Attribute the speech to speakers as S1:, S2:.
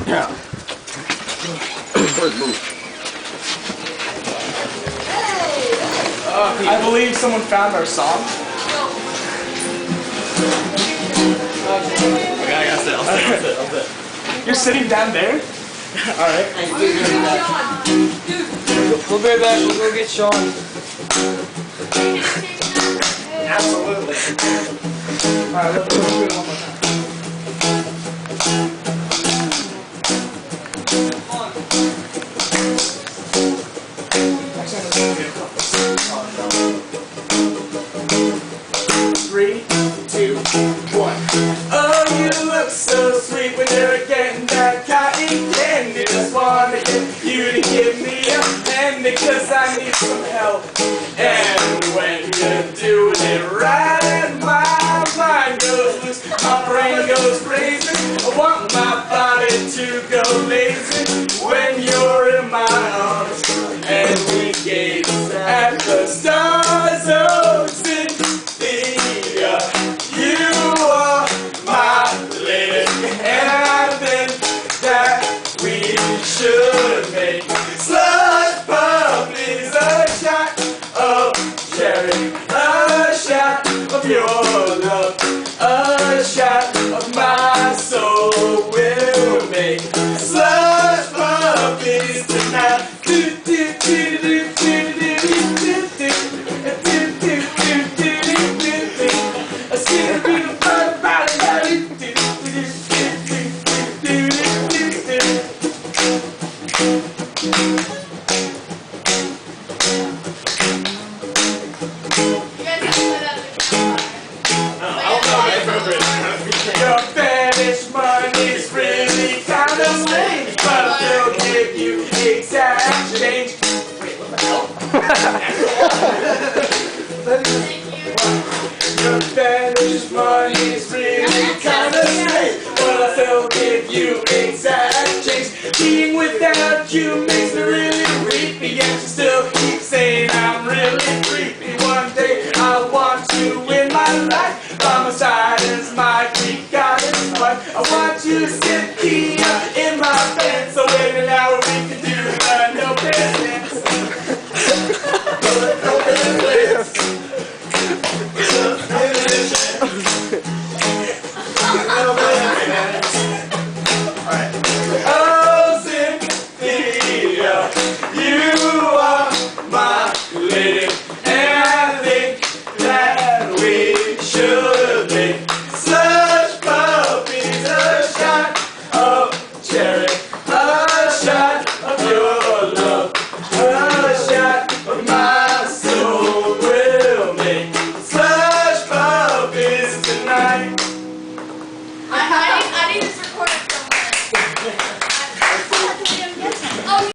S1: Yeah.
S2: I believe someone found our song.
S1: Okay, I gotta sit. I'll sit.
S2: You're sitting down there?
S1: Alright.
S3: We'll be right back. We'll go get Sean.
S1: Absolutely.
S2: Alright, let's do it one more time. Actually, I'm gonna do a couple. 3, 2, 1. Oh, you look so sweet when you're getting that cotton candy. Just wanna get you to give me a hand because I need some help. And when you're doing it right and my mind goes loose, my brain goes crazy. I want my body to go lazy when you're in my arms and we gaze at the stars. Oh, Cynthia, you are my lady, and I think that we should make slush puppies. A shot of cherry, a shot of your love, a shot of my soul. We'll make slush puppies tonight. Your fetish money's really kind of strange, but they'll give you exact change. Wait, what the hell? Your fetish money's really kind of strange, but they'll give you exact change. Being without you